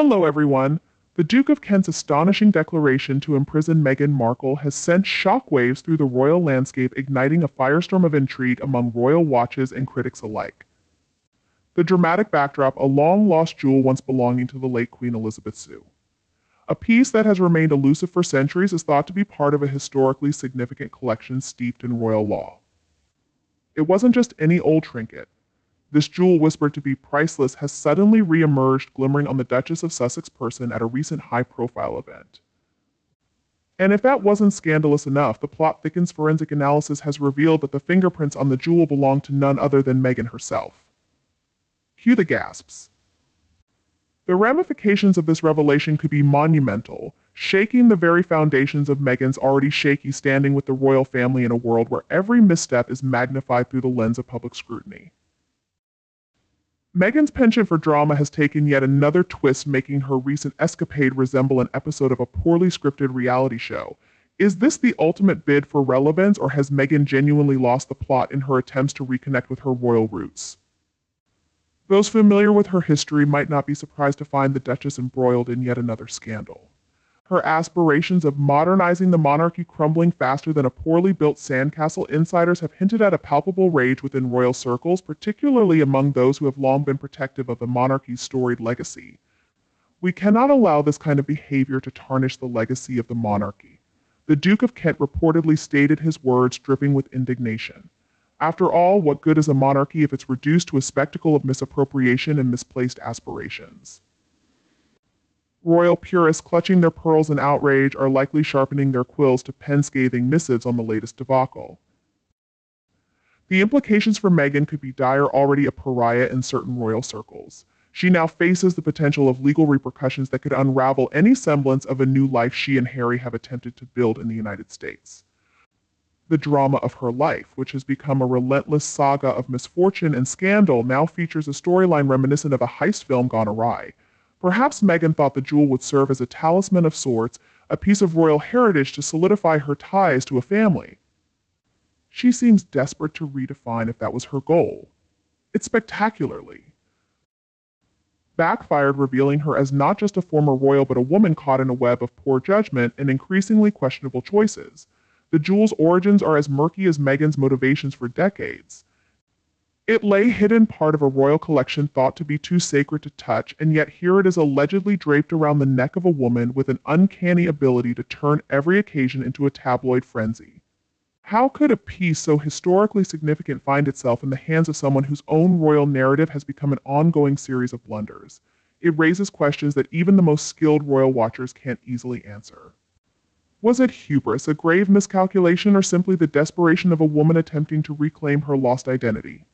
Hello, everyone. The Duke of Kent's astonishing declaration to imprison Meghan Markle has sent shockwaves through the royal landscape, igniting a firestorm of intrigue among royal watchers and critics alike. The dramatic backdrop, a long-lost jewel once belonging to the late Queen Elizabeth II. A piece that has remained elusive for centuries is thought to be part of a historically significant collection steeped in royal law. It wasn't just any old trinket. This jewel, whispered to be priceless, has suddenly re-emerged, glimmering on the Duchess of Sussex person at a recent high-profile event. And if that wasn't scandalous enough, the plot thickens. Forensic analysis has revealed that the fingerprints on the jewel belong to none other than Meghan herself. Cue the gasps. The ramifications of this revelation could be monumental, shaking the very foundations of Meghan's already shaky standing with the royal family in a world where every misstep is magnified through the lens of public scrutiny. Meghan's penchant for drama has taken yet another twist, making her recent escapade resemble an episode of a poorly scripted reality show. Is this the ultimate bid for relevance, or has Meghan genuinely lost the plot in her attempts to reconnect with her royal roots? Those familiar with her history might not be surprised to find the Duchess embroiled in yet another scandal. Her aspirations of modernizing the monarchy crumbling faster than a poorly built sandcastle. Insiders have hinted at a palpable rage within royal circles, particularly among those who have long been protective of the monarchy's storied legacy. We cannot allow this kind of behavior to tarnish the legacy of the monarchy. The Duke of Kent reportedly stated, his words dripping with indignation. After all, what good is a monarchy if it's reduced to a spectacle of misappropriation and misplaced aspirations? Royal purists clutching their pearls in outrage are likely sharpening their quills to pen scathing missives on the latest debacle. The implications for Meghan could be dire. Already a pariah in certain royal circles, she now faces the potential of legal repercussions that could unravel any semblance of a new life she and Harry have attempted to build in the United States. The drama of her life, which has become a relentless saga of misfortune and scandal, now features a storyline reminiscent of a heist film gone awry. Perhaps Meghan thought the jewel would serve as a talisman of sorts, a piece of royal heritage to solidify her ties to a family. She seems desperate to redefine if that was her goal. It spectacularly backfired, revealing her as not just a former royal but a woman caught in a web of poor judgment and increasingly questionable choices. The jewel's origins are as murky as Meghan's motivations for decades. It lay hidden, part of a royal collection thought to be too sacred to touch, and yet here it is, allegedly draped around the neck of a woman with an uncanny ability to turn every occasion into a tabloid frenzy. How could a piece so historically significant find itself in the hands of someone whose own royal narrative has become an ongoing series of blunders? It raises questions that even the most skilled royal watchers can't easily answer. Was it hubris, a grave miscalculation, or simply the desperation of a woman attempting to reclaim her lost identity?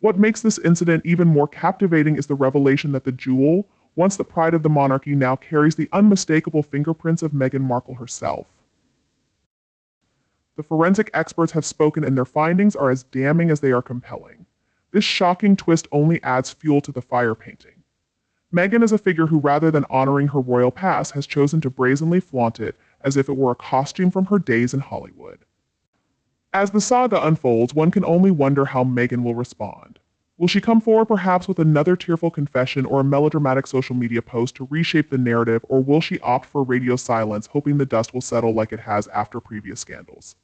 What makes this incident even more captivating is the revelation that the jewel, once the pride of the monarchy, now carries the unmistakable fingerprints of Meghan Markle herself. The forensic experts have spoken, and their findings are as damning as they are compelling. This shocking twist only adds fuel to the fire painting. Meghan is a figure who, rather than honoring her royal past, has chosen to brazenly flaunt it as if it were a costume from her days in Hollywood. As the saga unfolds, one can only wonder how Meghan will respond. Will she come forward perhaps with another tearful confession or a melodramatic social media post to reshape the narrative, or will she opt for radio silence, hoping the dust will settle like it has after previous scandals?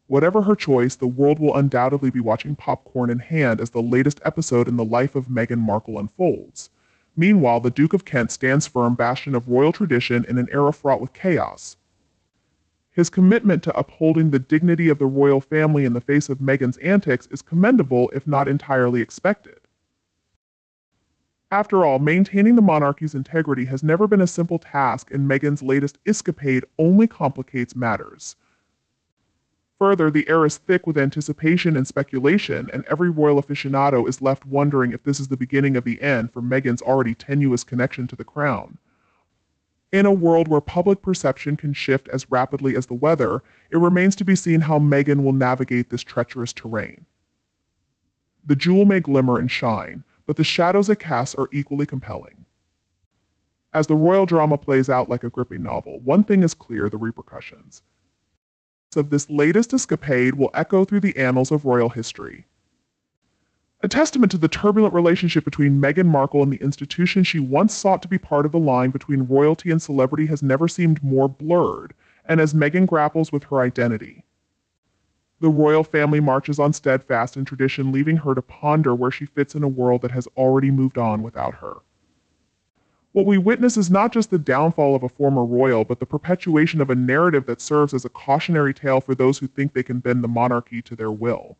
Whatever her choice, the world will undoubtedly be watching popcorn in hand as the latest episode in the life of Meghan Markle unfolds. Meanwhile, the Duke of Kent stands firm, bastion of royal tradition in an era fraught with chaos. His commitment to upholding the dignity of the royal family in the face of Meghan's antics is commendable, if not entirely expected. After all, maintaining the monarchy's integrity has never been a simple task, and Meghan's latest escapade only complicates matters. Further, the air is thick with anticipation and speculation, and every royal aficionado is left wondering if this is the beginning of the end for Meghan's already tenuous connection to the crown. In a world where public perception can shift as rapidly as the weather, it remains to be seen how Meghan will navigate this treacherous terrain. The jewel may glimmer and shine, but the shadows it casts are equally compelling. As the royal drama plays out like a gripping novel, one thing is clear: the repercussions of this latest escapade will echo through the annals of royal history. A testament to the turbulent relationship between Meghan Markle and the institution she once sought to be part of. The line between royalty and celebrity has never seemed more blurred, and as Meghan grapples with her identity, the royal family marches on steadfast in tradition, leaving her to ponder where she fits in a world that has already moved on without her. What we witness is not just the downfall of a former royal, but the perpetuation of a narrative that serves as a cautionary tale for those who think they can bend the monarchy to their will.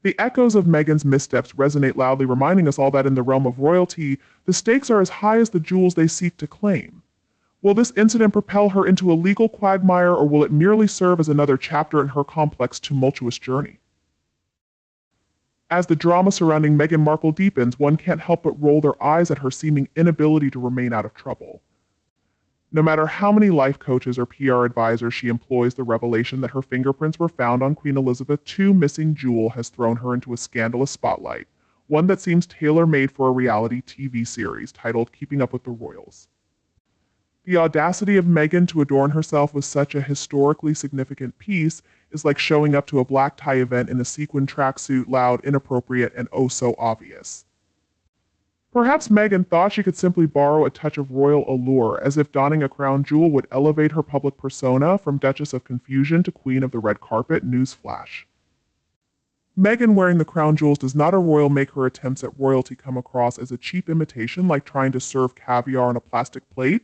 The echoes of Meghan's missteps resonate loudly, reminding us all that in the realm of royalty, the stakes are as high as the jewels they seek to claim. Will this incident propel her into a legal quagmire, or will it merely serve as another chapter in her complex, tumultuous journey? As the drama surrounding Meghan Markle deepens, one can't help but roll their eyes at her seeming inability to remain out of trouble. No matter how many life coaches or PR advisors she employs, the revelation that her fingerprints were found on Queen Elizabeth II's missing jewel has thrown her into a scandalous spotlight, one that seems tailor-made for a reality TV series titled Keeping Up with the Royals. The audacity of Meghan to adorn herself with such a historically significant piece is like showing up to a black tie event in a sequin tracksuit, loud, inappropriate, and oh so obvious. Perhaps Meghan thought she could simply borrow a touch of royal allure, as if donning a crown jewel would elevate her public persona from Duchess of Confusion to Queen of the Red Carpet. Newsflash. Meghan wearing the crown jewels does not a royal make her attempts at royalty come across as a cheap imitation, like trying to serve caviar on a plastic plate?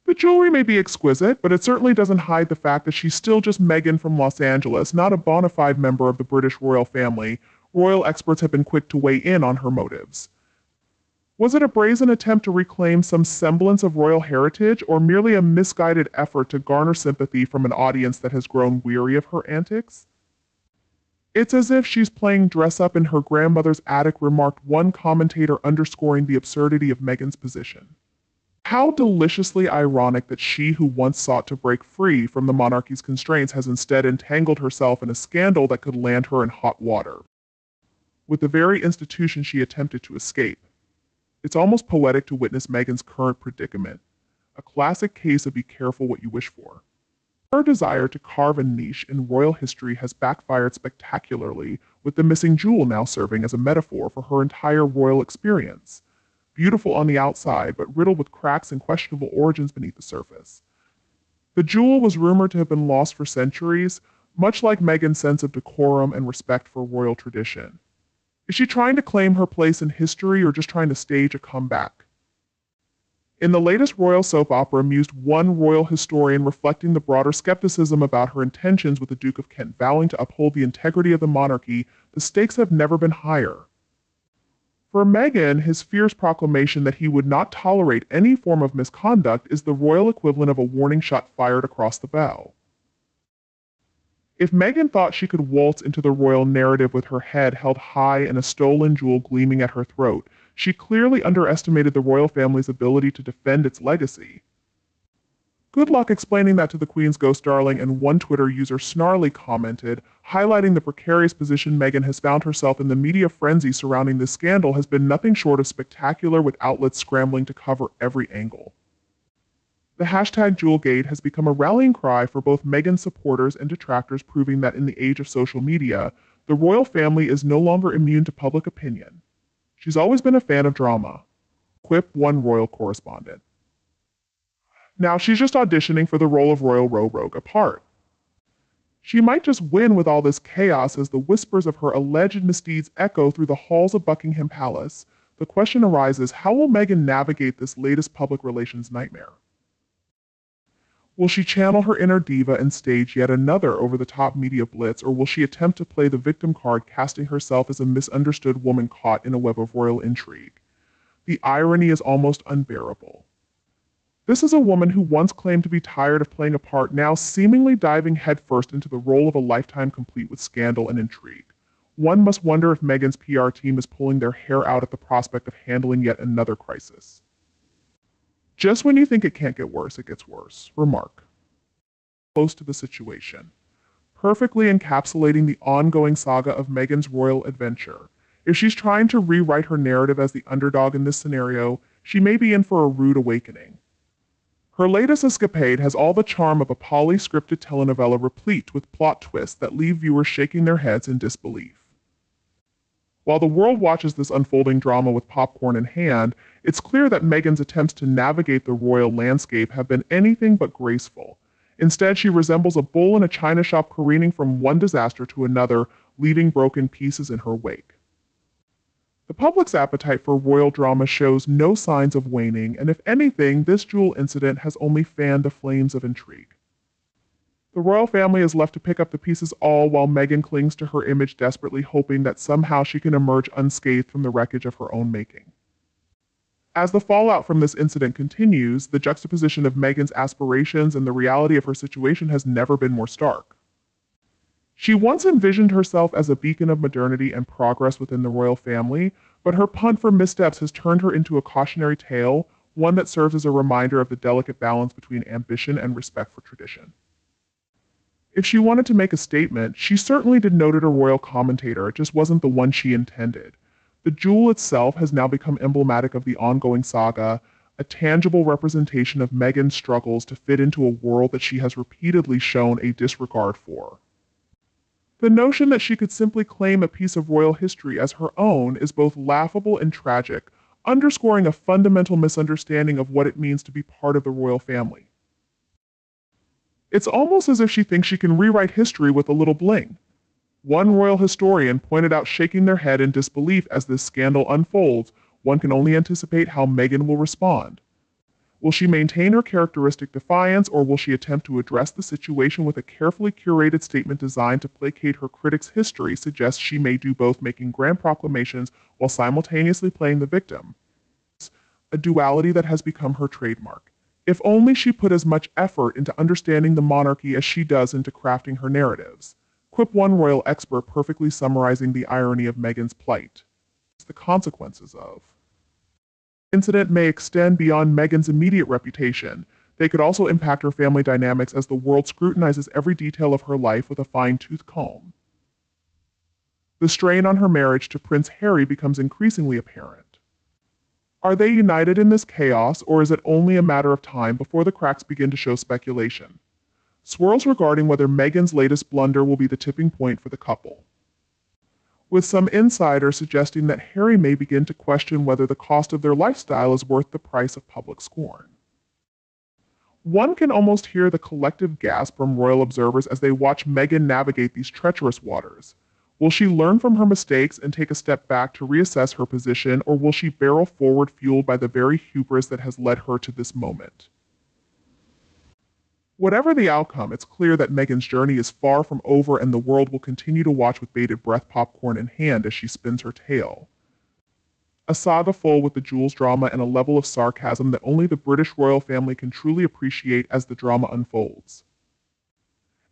The jewelry may be exquisite, but it certainly doesn't hide the fact that she's still just Meghan from Los Angeles, not a bona fide member of the British royal family. Royal experts have been quick to weigh in on her motives. Was it a brazen attempt to reclaim some semblance of royal heritage, or merely a misguided effort to garner sympathy from an audience that has grown weary of her antics? It's as if she's playing dress-up in her grandmother's attic, remarked one commentator, underscoring the absurdity of Meghan's position. How deliciously ironic that she who once sought to break free from the monarchy's constraints has instead entangled herself in a scandal that could land her in hot water with the very institution she attempted to escape. It's almost poetic to witness Meghan's current predicament, a classic case of be careful what you wish for. Her desire to carve a niche in royal history has backfired spectacularly, with the missing jewel now serving as a metaphor for her entire royal experience. Beautiful on the outside, but riddled with cracks and questionable origins beneath the surface. The jewel was rumored to have been lost for centuries, much like Meghan's sense of decorum and respect for royal tradition. Is she trying to claim her place in history, or just trying to stage a comeback? In the latest royal soap opera, mused one royal historian, reflecting the broader skepticism about her intentions, with the Duke of Kent vowing to uphold the integrity of the monarchy, the stakes have never been higher. For Meghan, his fierce proclamation that he would not tolerate any form of misconduct is the royal equivalent of a warning shot fired across the bow. If Meghan thought she could waltz into the royal narrative with her head held high and a stolen jewel gleaming at her throat, she clearly underestimated the royal family's ability to defend its legacy. Good luck explaining that to the Queen's ghost darling, and one Twitter user snarly commented, highlighting the precarious position Meghan has found herself in. The media frenzy surrounding this scandal has been nothing short of spectacular, with outlets scrambling to cover every angle. The hashtag Jewelgate has become a rallying cry for both Meghan's supporters and detractors, proving that in the age of social media, the royal family is no longer immune to public opinion. She's always been a fan of drama, quipped one royal correspondent. Now she's just auditioning for the role of Royal Rogue apart. She might just win with all this chaos. As the whispers of her alleged misdeeds echo through the halls of Buckingham Palace, the question arises, how will Meghan navigate this latest public relations nightmare? Will she channel her inner diva and stage yet another over-the-top media blitz, or will she attempt to play the victim card, casting herself as a misunderstood woman caught in a web of royal intrigue? The irony is almost unbearable. This is a woman who once claimed to be tired of playing a part, now seemingly diving headfirst into the role of a lifetime complete with scandal and intrigue. One must wonder if Meghan's PR team is pulling their hair out at the prospect of handling yet another crisis. Just when you think it can't get worse, it gets worse. Remark. Close to the situation, perfectly encapsulating the ongoing saga of Meghan's royal adventure. If she's trying to rewrite her narrative as the underdog in this scenario, she may be in for a rude awakening. Her latest escapade has all the charm of a poly-scripted telenovela, replete with plot twists that leave viewers shaking their heads in disbelief. While the world watches this unfolding drama with popcorn in hand, it's clear that Meghan's attempts to navigate the royal landscape have been anything but graceful. Instead, she resembles a bull in a china shop careening from one disaster to another, leaving broken pieces in her wake. The public's appetite for royal drama shows no signs of waning, and if anything, this jewel incident has only fanned the flames of intrigue. The royal family is left to pick up the pieces all while Meghan clings to her image, desperately hoping that somehow she can emerge unscathed from the wreckage of her own making. As the fallout from this incident continues, the juxtaposition of Meghan's aspirations and the reality of her situation has never been more stark. She once envisioned herself as a beacon of modernity and progress within the royal family, but her punt for missteps has turned her into a cautionary tale, one that serves as a reminder of the delicate balance between ambition and respect for tradition. If she wanted to make a statement, she certainly did note it a royal commentator, it just wasn't the one she intended. The jewel itself has now become emblematic of the ongoing saga, a tangible representation of Meghan's struggles to fit into a world that she has repeatedly shown a disregard for. The notion that she could simply claim a piece of royal history as her own is both laughable and tragic, underscoring a fundamental misunderstanding of what it means to be part of the royal family. It's almost as if she thinks she can rewrite history with a little bling. One royal historian pointed out, shaking their head in disbelief as this scandal unfolds, one can only anticipate how Meghan will respond. Will she maintain her characteristic defiance, or will she attempt to address the situation with a carefully curated statement designed to placate her critics? History suggests she may do both, making grand proclamations while simultaneously playing the victim, a duality that has become her trademark. If only she put as much effort into understanding the monarchy as she does into crafting her narratives. Quip one royal expert perfectly summarizing the irony of Meghan's plight. The consequences of the incident may extend beyond Meghan's immediate reputation. They could also impact her family dynamics as the world scrutinizes every detail of her life with a fine-tooth comb. The strain on her marriage to Prince Harry becomes increasingly apparent. Are they united in this chaos, or is it only a matter of time before the cracks begin to show speculation? Swirls regarding whether Meghan's latest blunder will be the tipping point for the couple, with some insiders suggesting that Harry may begin to question whether the cost of their lifestyle is worth the price of public scorn. One can almost hear the collective gasp from royal observers as they watch Meghan navigate these treacherous waters. Will she learn from her mistakes and take a step back to reassess her position, or will she barrel forward fueled by the very hubris that has led her to this moment? Whatever the outcome, it's clear that Meghan's journey is far from over, and the world will continue to watch with bated breath, popcorn in hand, as she spins her tale. A saga full with the jewel's drama and a level of sarcasm that only the British royal family can truly appreciate as the drama unfolds.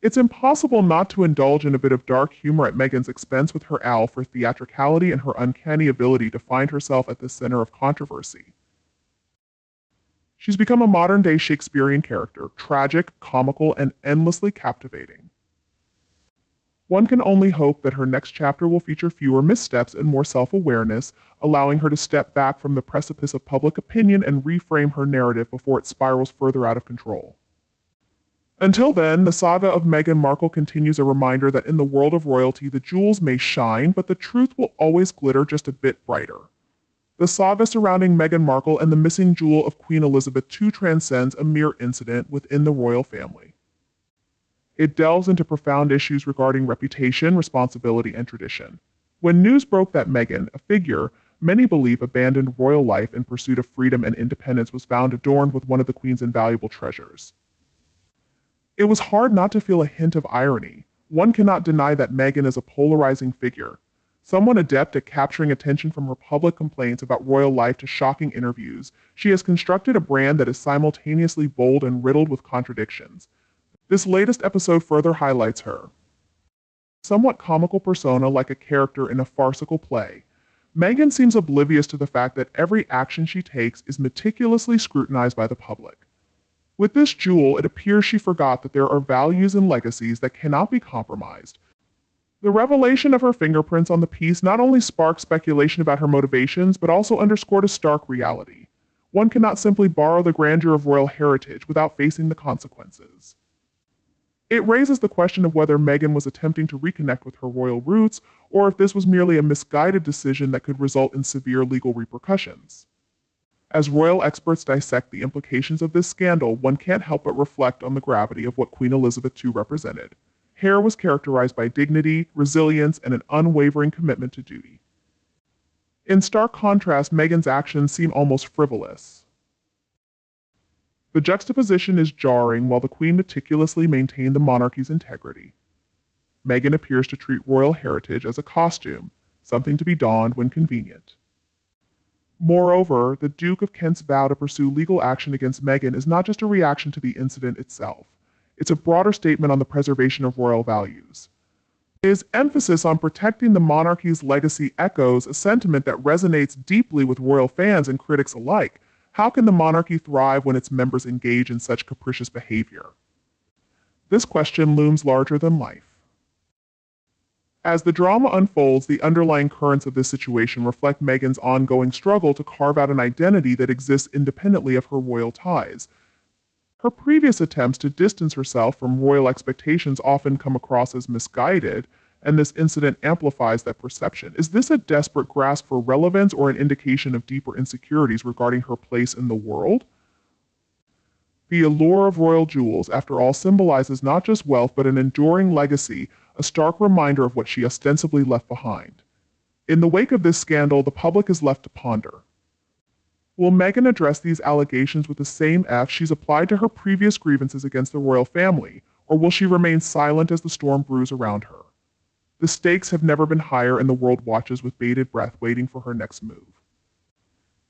It's impossible not to indulge in a bit of dark humor at Meghan's expense, with her owl for theatricality and her uncanny ability to find herself at the center of controversy. She's become a modern-day Shakespearean character, tragic, comical, and endlessly captivating. One can only hope that her next chapter will feature fewer missteps and more self-awareness, allowing her to step back from the precipice of public opinion and reframe her narrative before it spirals further out of control. Until then, the saga of Meghan Markle continues, a reminder that in the world of royalty, the jewels may shine, but the truth will always glitter just a bit brighter. The saga surrounding Meghan Markle and the missing jewel of Queen Elizabeth II transcends a mere incident within the royal family. It delves into profound issues regarding reputation, responsibility, and tradition. When news broke that Meghan, a figure many believe abandoned royal life in pursuit of freedom and independence, was found adorned with one of the Queen's invaluable treasures, it was hard not to feel a hint of irony. One cannot deny that Meghan is a polarizing figure, someone adept at capturing attention from her public complaints about royal life to shocking interviews. She has constructed a brand that is simultaneously bold and riddled with contradictions. This latest episode further highlights her somewhat comical persona, like a character in a farcical play. Meghan seems oblivious to the fact that every action she takes is meticulously scrutinized by the public. With this jewel, it appears she forgot that there are values and legacies that cannot be compromised. The revelation of her fingerprints on the piece not only sparked speculation about her motivations, but also underscored a stark reality. One cannot simply borrow the grandeur of royal heritage without facing the consequences. It raises the question of whether Meghan was attempting to reconnect with her royal roots, or if this was merely a misguided decision that could result in severe legal repercussions. As royal experts dissect the implications of this scandal, one can't help but reflect on the gravity of what Queen Elizabeth II represented. Hair was characterized by dignity, resilience, and an unwavering commitment to duty. In stark contrast, Meghan's actions seem almost frivolous. The juxtaposition is jarring. While the Queen meticulously maintained the monarchy's integrity, Meghan appears to treat royal heritage as a costume, something to be donned when convenient. Moreover, the Duke of Kent's vow to pursue legal action against Meghan is not just a reaction to the incident itself. It's a broader statement on the preservation of royal values. His emphasis on protecting the monarchy's legacy echoes a sentiment that resonates deeply with royal fans and critics alike. How can the monarchy thrive when its members engage in such capricious behavior? This question looms larger than life. As the drama unfolds, the underlying currents of this situation reflect Meghan's ongoing struggle to carve out an identity that exists independently of her royal ties. Her previous attempts to distance herself from royal expectations often come across as misguided, and this incident amplifies that perception. Is this a desperate grasp for relevance or an indication of deeper insecurities regarding her place in the world? The allure of royal jewels, after all, symbolizes not just wealth but an enduring legacy, a stark reminder of what she ostensibly left behind. In the wake of this scandal, the public is left to ponder. Will Meghan address these allegations with the same she's applied to her previous grievances against the royal family, or will she remain silent as the storm brews around her? The stakes have never been higher, and the world watches with bated breath, waiting for her next move.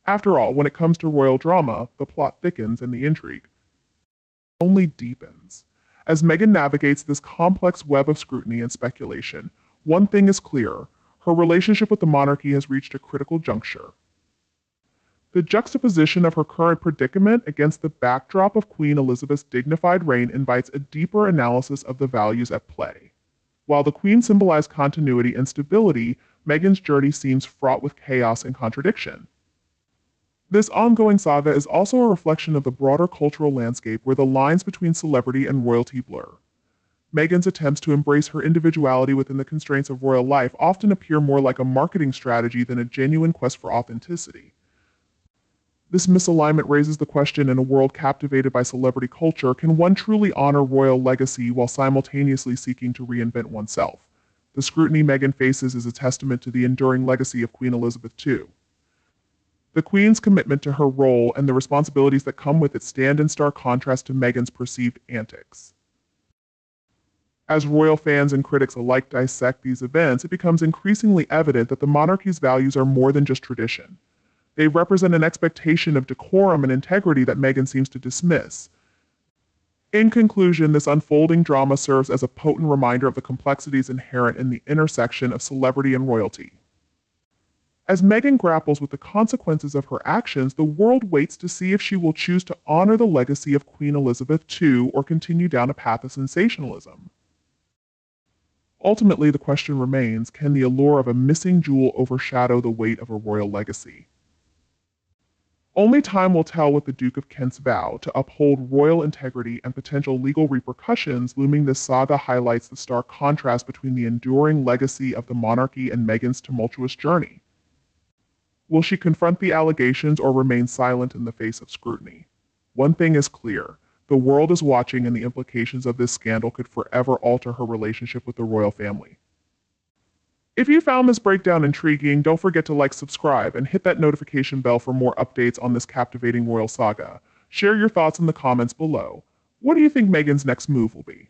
After all, when it comes to royal drama, the plot thickens and the intrigue only deepens. As Meghan navigates this complex web of scrutiny and speculation, one thing is clear: her relationship with the monarchy has reached a critical juncture. The juxtaposition of her current predicament against the backdrop of Queen Elizabeth's dignified reign invites a deeper analysis of the values at play. While the Queen symbolized continuity and stability, Meghan's journey seems fraught with chaos and contradiction. This ongoing saga is also a reflection of the broader cultural landscape where the lines between celebrity and royalty blur. Meghan's attempts to embrace her individuality within the constraints of royal life often appear more like a marketing strategy than a genuine quest for authenticity. This misalignment raises the question: in a world captivated by celebrity culture, can one truly honor royal legacy while simultaneously seeking to reinvent oneself? The scrutiny Meghan faces is a testament to the enduring legacy of Queen Elizabeth II. The Queen's commitment to her role and the responsibilities that come with it stand in stark contrast to Meghan's perceived antics. As royal fans and critics alike dissect these events, it becomes increasingly evident that the monarchy's values are more than just tradition. They represent an expectation of decorum and integrity that Meghan seems to dismiss. In conclusion, this unfolding drama serves as a potent reminder of the complexities inherent in the intersection of celebrity and royalty. As Meghan grapples with the consequences of her actions, the world waits to see if she will choose to honor the legacy of Queen Elizabeth II or continue down a path of sensationalism. Ultimately, the question remains: can the allure of a missing jewel overshadow the weight of a royal legacy? Only time will tell, with the Duke of Kent's vow to uphold royal integrity and potential legal repercussions looming. This saga highlights the stark contrast between the enduring legacy of the monarchy and Meghan's tumultuous journey. Will she confront the allegations or remain silent in the face of scrutiny? One thing is clear: the world is watching, and the implications of this scandal could forever alter her relationship with the royal family. If you found this breakdown intriguing, don't forget to subscribe, and hit that notification bell for more updates on this captivating royal saga. Share your thoughts in the comments below. What do you think Meghan's next move will be?